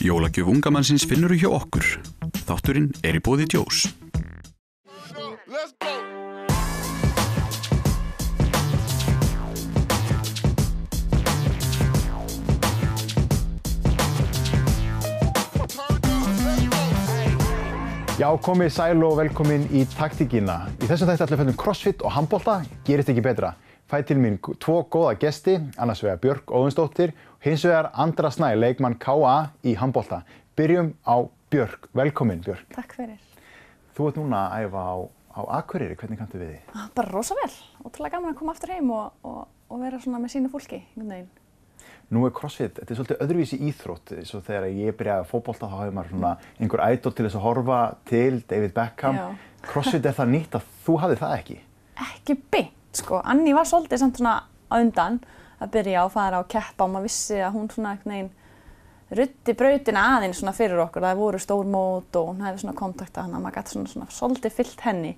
Jólagjöf ungamannsins finnurðu hjá okkur. Þátturinn í boði Djós. Já, komið sæl og velkomin í taktíkina. Í þessum þætti ætlum við að fjalla crossfit og handbolta, gerist ekki betra. Fæ til mín tvo góða gesti, annars vegar Björk Óðinsdóttir og hins vegar Andra Snæ, leikmann KA í handbolta. Byrjum á Björk. Velkomin, Björk. Takk fyrir. Þú ert núna að æfa á Akureyri. Hvernig kanntu við því? Bara rosa vel. Ótrúlega gaman að koma aftur heim og vera svona með sínu fólki, einhvern veginn. Nú crossfit, þetta svolítið öðruvísi íþrótt. Svo þegar ég byrjaði að fótbolta þá hafði maður svona einhver idol til þess að horfa til, David Beckham. Já. CrossFit það nýtt að þú hafðir það ekki? Ekki beint, sko. Annie var svolítið samt svona á undan að byrja að fara og keppa og maður vissi að hún svona einhvern veginn ruddi brautina aðeins svona fyrir okkur. Það voru stór mót og hún hefði svona kontakta hana, maður gæti svona svolítið fyllt henni.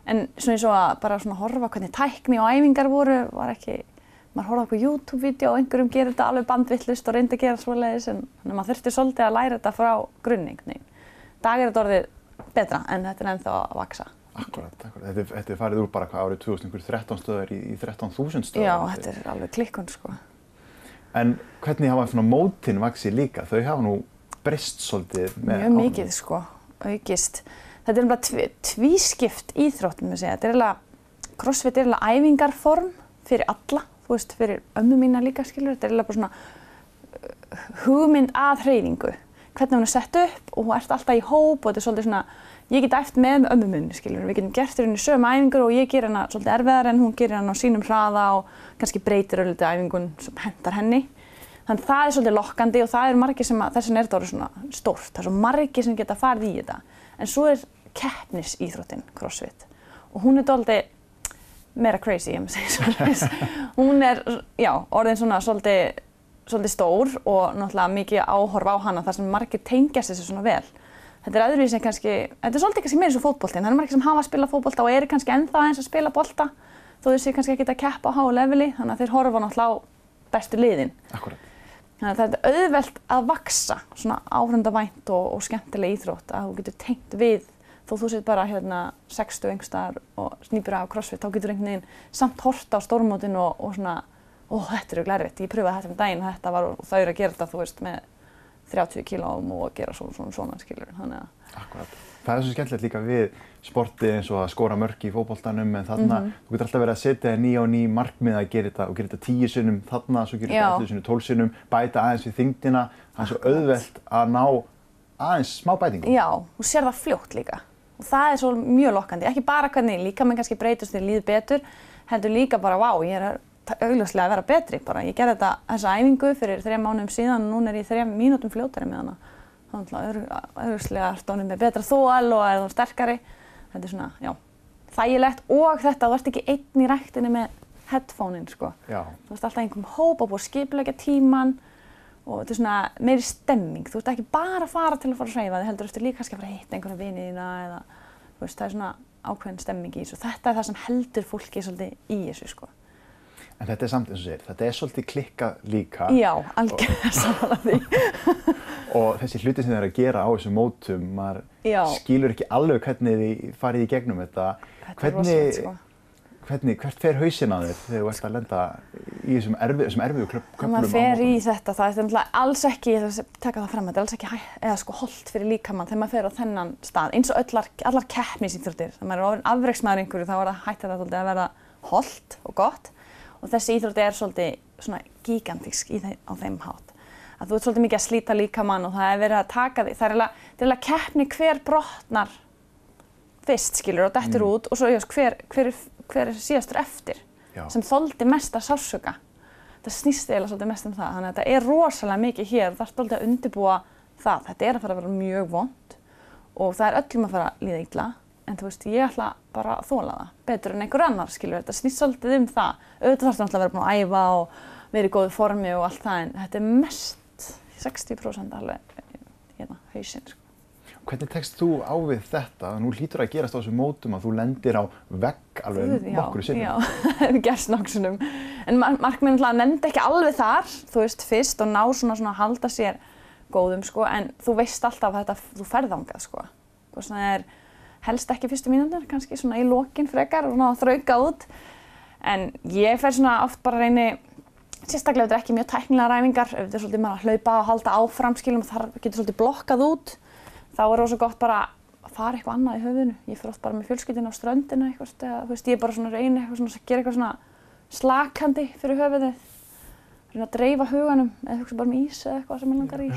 En svona eins og að bara svona horfa hvernig tækni og æfingar voru var ekki. Maður horfði á eitthvað YouTube-vídeó og einhverjum gerir þetta alveg bandvitlaust og reyndi að gera svoleiðis en maður þurfti svolítið að læra þetta frá grunni. Dag þetta orðið betra en þetta ennþá að vaksa. Akkurat. Þetta farið úr bara árið 2013 stöðar í 13.000 stöðar. Já, þetta alveg klikkun, sko. En hvernig hafa svona mótin vaxið líka? Þau hafa nú breyst svolítið með mjög mikið, sko, aukist. Þetta bara tvískipt íþrótt, má segja. Þetta CrossFit æfingarform fyrir alla. Þú veist, fyrir ömmu mína líka, skilur, þetta bara svona hugmynd að hreyfingu. Hvernig hún sett upp og hún ert alltaf í hóp og þetta svolítið svona, ég get æft með ömmu minni, skilur. Við getum gert henni sömu æfingur og ég ger hana svolítið erfiðar en hún gerir hana á sínum hraða og kannski breytir auðvitað æfingun sem hentar henni. Þannig það svolítið lokkandi og það margir sem þess vegna þetta orðið svona stórt. Það svo margir sem geta farið í þetta. En svo keppnisíþróttin CrossFit og hún dálítið meira crazy, ég maður segja svo. Hún orðin svona svolítið stór og náttúrulega mikið áhorf á hana þar sem margir tengjast þessu svona vel. Þetta öðruvísi kannski, þetta svolítið kannski meira eins og fótboltinn. Það margir sem hafa að spila fótbolta og eru kannski ennþá aðeins að spila bolta þó þeir séu kannski ekki að keppa á háu leveli, þannig að þeir horfa náttúrulega á bestu liðin. Akkurat. Þannig að þetta auðvelt að vaksa, svona áhrifavænt og skemmtileg íþrótt að þú getur tengt við. Þó þú sitt bara 60 einhvers staðar og snýpur af CrossFit, þá getur einhvern veginn samt horft á stórmótin og svona, þetta erfitt, ég pröfaði þetta daginn, þetta var, og þau að gera þetta, þú veist, með 30 kílóum og gera svona skilur, þannig að. Akkurat. Það svo skemmtilegt líka við sportið eins og að skora mörk í fótboltanum, en þarna, þú getur alltaf verið að setja ný og ný markmið að gera þetta og gera þetta 10 sinnum þarna, svo gera þetta 11 sinnum, 12 sinnum, bæta aðeins við þyngdina, það svo auðvelt að ná aðeins smá bætingu. Já, og sér það fljótt líka. Og það svo mjög lokkandi, ekki bara hvernig líkaminn kannski breytist þegar líður betur, heldur líka bara, vá, ég augljóslega að vera betri bara. Ég gerði þessa æfingu fyrir 3 mánuðum síðan og núna ég 3 mínútum fljótari með hana. Þannig að augljóslega ertu orðin með betra þol og er sterkari. Þetta svona, þægilegt og þetta, þú ert ekki einn í ræktinni með headphone-in, sko. Já. Þú ert alltaf einhverjum hóp og búið að skipuleggja tímann. Og þetta svona meiri stemming. Þú ert ekki bara að fara til að fara að hreyfa þig, heldur eftir líka kannski að fara að hitta einhverja vini þína eða þú veist, það svona ákveðin stemming í þessu. Þetta það sem heldur fólki svolítið í þessu, sko. En þetta samt eins og segir, þetta svolítið klikkað líka. Já, algjörlega sammála því. Og þessi hluti sem þið að gera á þessum mótum, maður skilur ekki alveg hvernig þið farið í gegnum þetta. Þetta rosalegt, sko. Hvert fer hausinn á þér þegar þú ert að lenda í þessum erfiðu köflum? Maður fer í þetta, það er alls ekki, ég þarf að taka það fram, þetta alls ekki hollt fyrir líkamann þegar maður fer á þennan stað. Eins og allar keppnisíþróttir, þegar maður orðinn afreksmaður einhverju, þá það hættir það að verða hollt og gott. Og þessi íþrótt svolítið svona gigantísk á þeim hátt. Að þú ert svolítið mikið að slíta líkamann og það verið að taka því. Það er keppni hver brotnar fyrst, skilur, og dettur út og svo hver síðastur eftir sem þoldi mesta sársauka. Það snýst eiginlega svolítið mest það. Þannig að þetta rosalega mikið hér og það svolítið að undirbúa það. Þetta að fara að vera mjög vont og það öllum að fara að líða illa. En þú veist, ég ætla bara að þola það betur en einhver annar, skilur. Þetta snýst svolítið það. Auðvitað þarftu náttúrulega að vera búin að æfa og vera í góðu formi og allt það, en þetta mest 60% alveg hausinn, sko. Hvernig tekst þú á við þetta? Nú hlýtur að gerast á þessum mótum að þú lendir á vegg alveg nokkru sinnum. Já, það hefur gerst nokkru sinnum. En markmiðin nefndi ekki alveg þar, þú veist, fyrst og ná svona að halda sér góðum sko, en þú veist alltaf að þú ferð þangað sko. Það helst ekki fyrstu mínútur, kannski svona í lokin frekar og svona þrauka út. En ég fer svona oft bara reyni, sérstaklega ef þetta er ekki mjög tæknilegar æfingar, ef þetta er svolítið maður að hlaupa og halda áfram skilum og þar getur svolítið blokkað út, þá er rosa gott bara að fara eitthvað annað í höfðinu. Ég fer oft bara með fjölskyldunni á ströndina eitthvað, eða þú veist, ég er bara svona reyni eitthvað svona, gera eitthvað svona slakandi fyrir höfuðið. Reyna að dreifa huganum eða hugsa bara ís eða eitthvað sem ég langar í.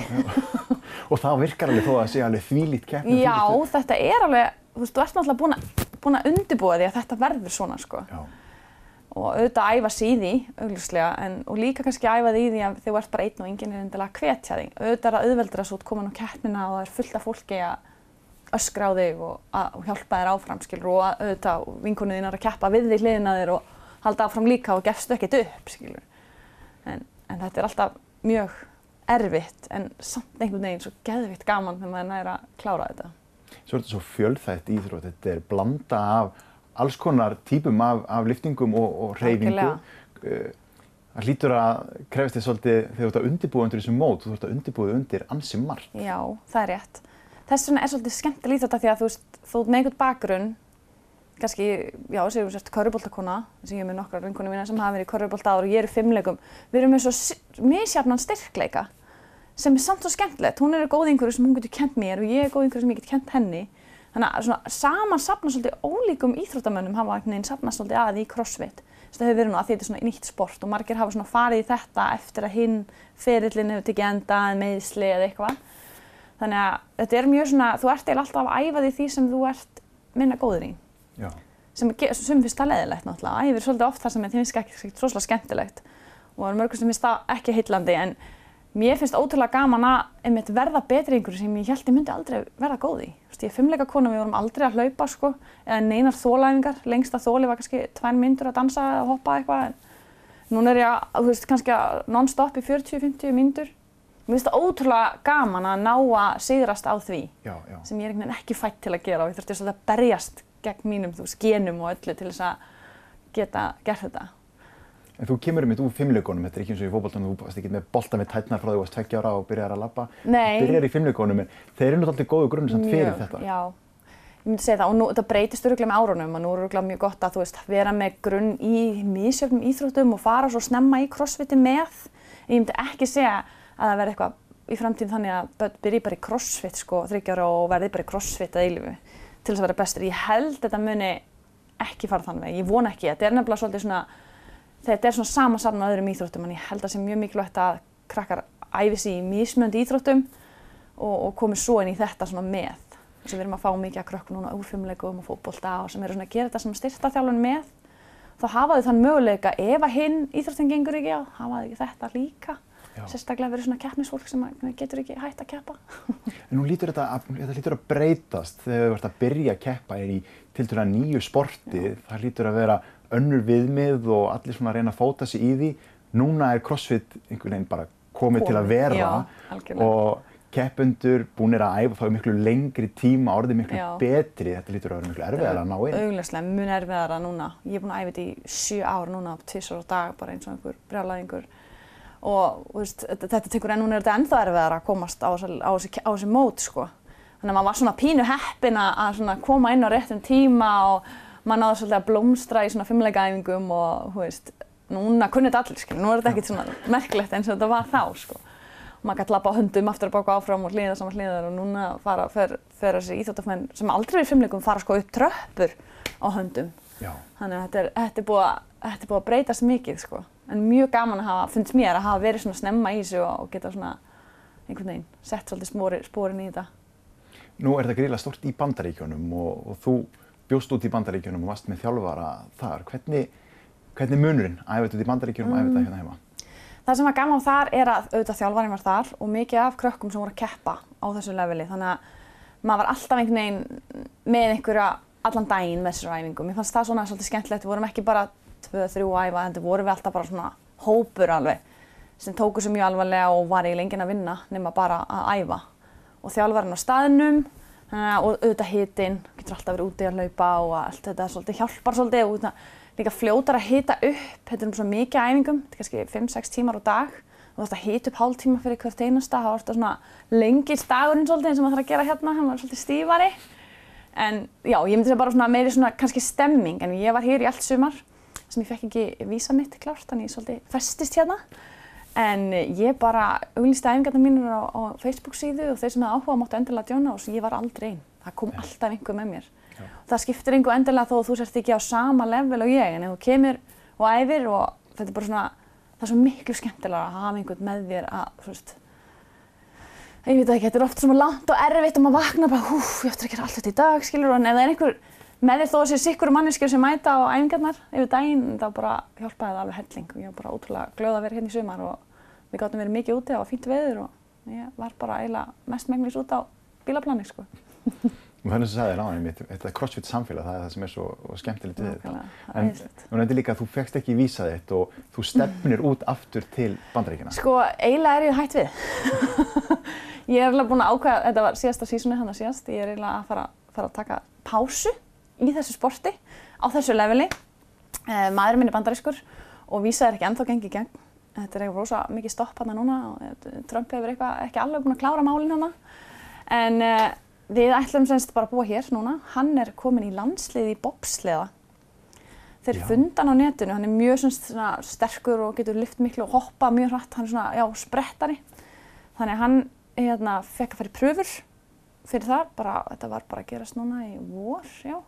Og það virkar alveg þó að það sé alveg þvílíkt keppni. Já, þetta er alveg, þú veist, þú ert náttúrulega búin að undirbúa því að þetta verður svona sko. Já. Og auðvitað æfa sig í því, augljóslega, og líka kannski æfa þig í því að þú ert bara einn og enginn er endilega að hvetja þig. Auðvitað er það auðveldara svo að koma á keppnina og það er fullt af fólki að öskra á þig og hjálpa þér áfram, skilur, og auðvitað vinkonur þínar að keppa við þig hliðina þér og halda áfram líka og gefstu ekkert upp, skilur. En þetta er alltaf mjög erfitt, en samt einhvern veginn svo geðvikt gaman þegar maður nær að klára þetta. Svo er þetta svo fjölþætt íþrótt, þetta er blanda af alls konar típum af lyftingum og hreyfingu. Það hlýtur að krefast þér svolítið þegar þú ert að undirbúa undir þessum mót, þú ert að undirbúa undir ansi margt. Já, það er rétt. Þess vegna er svolítið skemmtileg íþrótt af því að þú veist, þú ert með einhvern bakgrunn, kannski, já, segjum við sért körfuboltakona, þess að ég er með nokkrar vinkonur mínar sem hafa verið í körfubolta áður og ég er í fimleikum. Við erum með svo misjafnan styrkleika sem er samt svo skemmtilegt. Hún er góð í einhverju sem hún getur kennt mér og ég er góð í einhverju sem ég get kennt henni. Þannig að svona saman safna svolítið ólíkum íþróttamönnum hafa einhvern veginn safnað svolítið að í CrossFit. Það hefur verið nú að því þetta er svona nýtt sport og margir hafa svona farið í þetta eftir að hinn ferillinn hefur tekið enda eða meiðsli eða eitthvað. Þannig að þetta er mjög svona, þú ert eiginlega alltaf að æfa því sem þú ert minna góður í. Já. Sem finnst það leiðilegt náttúrulega. Æfir svolítið oft þar sem ég finnst ekki rosalega skemmtilegt og það er mörgum sem finnst það ekki heillandi en mér finnst ótrúlega gaman að verða betri í einhverju sem ég hélt ég myndi aldrei verða góð í. Ég er fimmleikakona, við vorum aldrei að hlaupa sko, eða neinar þolæfingar. Lengsta þoli var kannski 2 mínútur að dansa eða hoppa eitthvað. En núna er ég þú veist, kannski non-stop í 40-50 mínútur. Mér finnst það ótrúlega gaman að ná að sigrast á því sem ég er einhvern veginn ekki fædd til að gera og ég þurfti svolítið að berjast gegn mínum genum og öllu til þess að geta gert þetta. En þú kemur úr fimmleikunum, þetta er ekki eins og í fótboltanum, þú varst ekki með bolta með tærnar frá því þú varst 2 ára og byrjaðir að labba. Nei. Þú byrjar í fimmleikunum, en þeir eru náttúrulega góður grunnur samt fyrir þetta. Já, ég myndi segja það og nú, þetta breytist örugglega með árunum og nú er örugglega mjög gott að þú veist vera með grunn í misjöfnum íþróttum og fara svo snemma í crossfiti með. En ég myndi ekki segja að það verði eitthvað í framtíðin þannig að börn byrji bara í crossfit sko 3 ára og verði bara í crossfit að eilífu til þess að vera bestur. Ég held þetta muni ekki fara þann veg, ég vona ekki. Þetta er nefnilega svolítið svona þetta er svona samansafn á öðrum íþróttum en ég held að það sé mjög mikilvægt að krakkar æfi sig í mismunandi íþróttum og komi svo inn í þetta svona með. Þess að við erum að fá mikið að krökkum núna úr fimmleikum og fótbolta og sem eru svona að gera þetta sem styrktarþjálfun með. Þá hafa þau þann möguleika ef að hinn íþróttin gengur ekki á, hafa þau ekki þetta líka. Já. Sérstaklega verið svona keppnisfólk sem getur ekki hætt að keppa. En nú lítur þetta lítur að breytast þegar þú ert að byrja að keppa í tiltölulega nýju sporti. Já. Það lítur að vera önnur viðmið og allir svona að reyna að fóta sig í því. Núna er CrossFit einhvern veginn bara komið til að vera og keppendur búnir að æfa þá miklu lengri tíma, orðið miklu betri. Þetta lítur að vera miklu erfiðara að ná inn. Augljóslega, mun erfiðara núna. Ég er búin að æfa þetta í 7 ár núna, 2 á dag, bara eins og einhver brjálæðingur. Og veist, þetta tekur núna er þetta ennþá erfiðara að komast á þessi mót sko. Þannig að maður var svona pínu heppin að svona koma inn á réttum tíma og maður náði svolítið að blómstra í svona fimmleikaæfingum og veist, núna kunni þetta allir, nú er þetta ekkert svona merkilegt eins og þetta var þá sko. Og maður gæti labba á höndum aftur að baka áfram og hlýða saman hlýðar og núna fer þessi íþróttafmenn sem aldrei er í fimmleikum fara sko upp tröppur á höndum. Já. Þannig að þetta er búið að breytast mikið sko. En mjög gaman finnst mér að hafa verið svona snemma í þessu og geta svona einhvern veginn sett svolítið sporin í þetta. Nú er þetta gríðarlega stórt í Bandaríkjunum og þú bjóst út í Bandaríkjunum og varst með þjálfara þar. Hvernig munurinn æfa þetta út í Bandaríkjunum og æfa þetta hérna heima? Það sem var gaman þar er að auðvitað þjálfarinn var þar og mikið af krökkum sem voru að keppa á þessu leveli. Þannig að maður var alltaf einhvern veginn með einhverja allan daginn með þessar æfingum. Mér fannst það svona svolítið skemmtilegt. Við vorum ekki bara 2-3 að æfa, en vorum við alltaf bara svona hópur alveg sem tóku sig mjög alvarlega og var eiginlega enginn að vinna nema bara að æfa. Og þjálfarinn á staðnum og auðvitað hitinn, getur alltaf verið úti að hlaupa og allt þetta svolítið hjálpar svolítið og líka fljótar að hita upp. Þetta er svo mikið æfingum, þetta er kannski 5-6 tímar á dag. þú þarft að hita upp hálftíma fyrir hvert einasta, þá er þetta svona lengill dagurinn svolítið eins og maður þarf að gera hérna, hann var svolítið stífari. En já, ég myndi segja bara svona meiri svona kannski stemming, en ég var hér í allt sumar sem ég fekk ekki vísa mitt klárt, þannig ég svolítið festist hérna. En ég bara auglýsti æfingarnar mínar á Facebook-síðu og þeir sem hefði áhuga máttu endilega joina og ég var aldrei einn. Það kom alltaf einhver með mér. Það skiptir engu endilega þó að þú sért ekki á sama level og ég, en ef þú kemur og æfir og þetta er bara svona, það er svo miklu skemmtilega að hafa einhvern með þér að, þú veist, ég veit ekki, þetta er oft svona langt og erfitt og maður vaknar bara, ég ætti að gera allt þetta í dag, skilur, en ef það er einhver með þér þó að sé sikkur manneskjur sem mæta á æfingarnar yfir daginn, þá bara hjálpaði það alveg helling og ég var bara ótrúlega glöð að vera hérna í sumar og við gátum verið mikið úti og fínt veður og ég var bara eiginlega mestmegnis út á bílaplani, sko. Og þannig sem sagði þér áðan einmitt, þetta CrossFit samfélag, það er það sem er svo skemmtilegt við þetta. En þú nefndir líka að þú fékkst ekki vísa þitt og þú stefnir út aftur til Bandaríkjanna. Sko, eiginlega er ég hætt við. Ég er eiginlega búin að ákveða, þetta var síðasta sísoni þannig síðast, ég er eiginlega að fara að taka pásu í þessu sporti, á þessu leveli. Maðurinn minn er bandarískur og vísa er ekki ennþá gengið í gegn. Þetta er eitthvað rosa mikið stopp hérna núna og Trump hefur ekki alveg búin að klára málin hérna. En við ætlum semst bara að búa hér núna. Hann er kominn í landsliði í bobsleða. Þeir funda hann á netinu, hann er mjög svona sterkur og getur lyft miklu og hoppa mjög hratt, hann er svona, já, sprettari. Þannig að hann fekk að fara í pröfur fyrir það, þetta var bara að gerast núna í vor, já.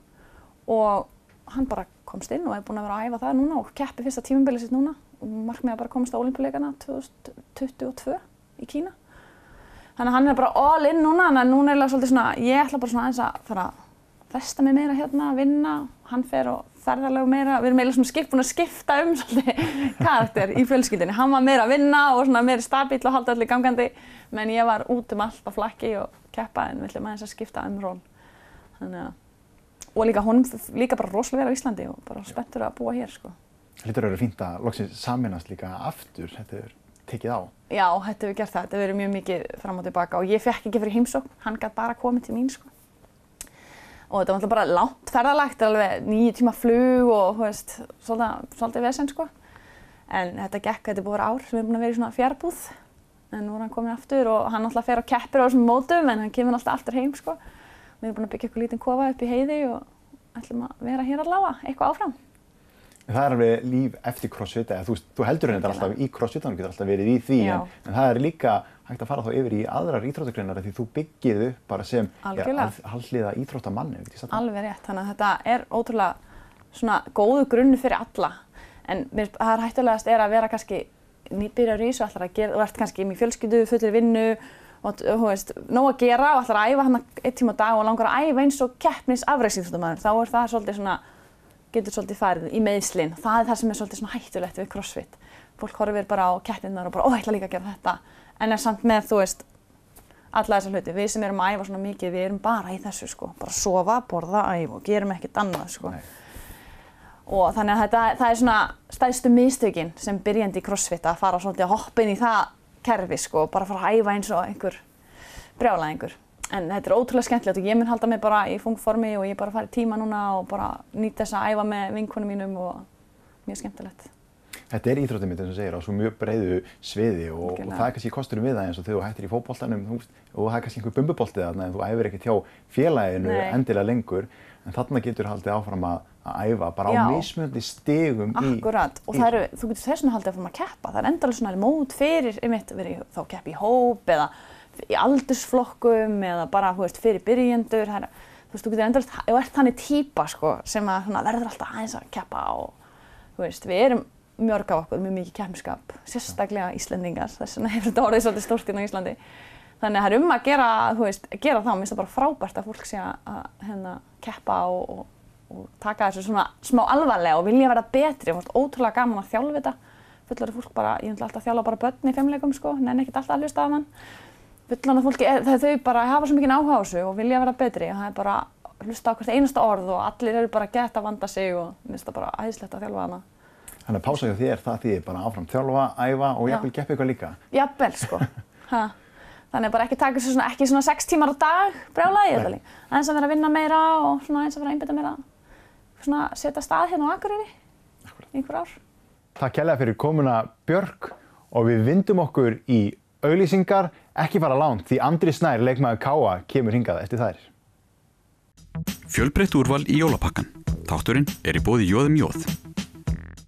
Og hann bara komst inn og er búinn að vera að æfa það núna og keppi fyrsta tímabilið sitt núna og markmiðið bara að komast á Ólympíuleikana 2022 í Kína. Þannig að hann er bara all in núna, en núna er svolítið svona, ég ætla bara svona aðeins að fara að festa mig meira hérna, vinna, hann fer og ferðarlega meira, við erum eiginlega svona búin að skipta svolítið karakter í fjölskyldunni. Hann var meira að vinna og svona meira stabíll og halda allir gangandi, menn ég var út allt á flakki og keppa en við ætlum aðeins að skipta ról. Þannig að, og líka honum líka bara rosalega vel á Íslandi og bara spenntur að búa hér, sko. Hlýtur að vera fínt að loksins sameinast líka aftur, þetta er tekið á. Já, þetta hefur gert það. Þetta hefur verið mjög mikið fram og tilbaka og ég fekk ekki fyrir heimsókn. Hann gat bara komið til mín, sko. Og þetta var alltaf bara langt ferðalag, þetta er alveg 9 tíma flug og, þú veist, svolítið vesen, sko. En þetta gekk, þetta er búið ár sem við erum búin að vera í svona fjarbúð. En nú er hann komin aftur og hann alltaf fer og keppir á þessum mótum, en hann kemur alltaf aftur heim, sko. Við erum búin að byggja eitthvað lítinn kofa upp í heiði og ætlum að vera hér allavega, eitthvað áfram. En það er alveg líf eftir CrossFit, eða þú heldur henni alltaf í CrossFit, þannig getur alltaf verið í því, en það er líka hægt að fara þá yfir í aðrar íþróttagreinar því þú byggir upp bara sem alhliða íþróttamanni, ekki satt? Alveg rétt, þannig að þetta er ótrúlega svona góður grunn fyrir alla, en það er hættulegast að vera kannski nýbyrjar í þessu, ætlar að gera, þú ert kannski í fjölskyldu, fullir vinnu og þú veist, nóg að gera og ætlar að æfa hann 1 tíma á dag og langar að æfa eins og keppnisafreksíþróttamaður, þá er það svolítið svona getur svolítið farið í meiðslin. Það er það sem er svolítið svona hættulegt við CrossFit. Fólk horfir bara á keppnirnar og bara, ég ætla líka að gera þetta. En er samt með, þú veist, alla þessa hluti. Við sem erum að æfa svona mikið, við erum bara í þessu, sko. Bara sofa, borða, æfa og gerum ekkert annað, sko. Og þannig að það er svona stærstu mistökin sem byrjandi í CrossFit að fara svolítið að hoppa inn í það kerfi, sko. Bara fara að æfa eins og einhver brjálæðingur. En þetta er ótrúlega skemmtilegt og ég mun halda mig bara í fungformi og ég bara fara í tíma núna og bara nýta þess að æfa með vinkonum mínum og mjög skemmtilegt. Þetta er íþróttamitt eins og segir á svo mjög breiðu sviði og það er kannski kosturinn við það eins og þegar þú hættir í fótboltanum og það er kannski einhver bumbubolti þarna en þú æfir ekkert hjá félaginu endilega lengur en þarna getur haldið áfram að æfa bara á mismunandi stigum í Akkurat, og þú getur þess vegna haldið áfram að keppa. Það er endalaust svona mót fyrir verið þá keppa í hóp eða í aldursflokkum eða bara, þú veist, fyrir byrjendur. Þú veist, þú getur endalaust, ef þú ert þannig típa, sko, sem að verður alltaf aðeins að keppa og, þú veist, við erum mörg af okkur mjög mikið keppniskap, sérstaklega Íslendingar, þess vegna hefur þetta orðið svolítið stórt hérna á Íslandi. Þannig að það er að gera, þú veist, gera það, mér finnst það bara frábært að fólk sé að keppa og taka þessu svona smá alvarlega og vilja verða betri. Það er ótrúlega gaman að þjálfa þetta. Fullorðið fólk bara, ég vil alltaf þjálfa bara börn í fimleikum, sko, nenni ekkert alltaf að hlusta á mann. Fullorðið fólki, þau bara hafa svo mikinn áhuga á þessu og vilja verða betri. Það er bara að hlusta á hvert einasta orð og allir eru bara gett að vanda sig og mér finnst það bara æðislegt að þjálfa hana. Þannig að pása hjá þér, það þýðir bara áfram þjálfa, æfa og jafnvel keppa eitthvað líka? Jafnvel, sko. Þannig að bara ekki taka þessu ekki svona 6 tímar á dag brjálæði í þetta líka. Aðeins að vera að vinna meira og svona aðeins að vera að einbeita meira. Svona setja stað hérna á Akureyri í einhver ár. Takk kærlega fyrir komuna Björk og við vindum okkur í auglýsingar, ekki fara langt því Andri Snær, leikmaður KA, kemur hingað eftir þær. Fjölbreytt úrval í jólapakkan. Þátturinn í boði J.M. J.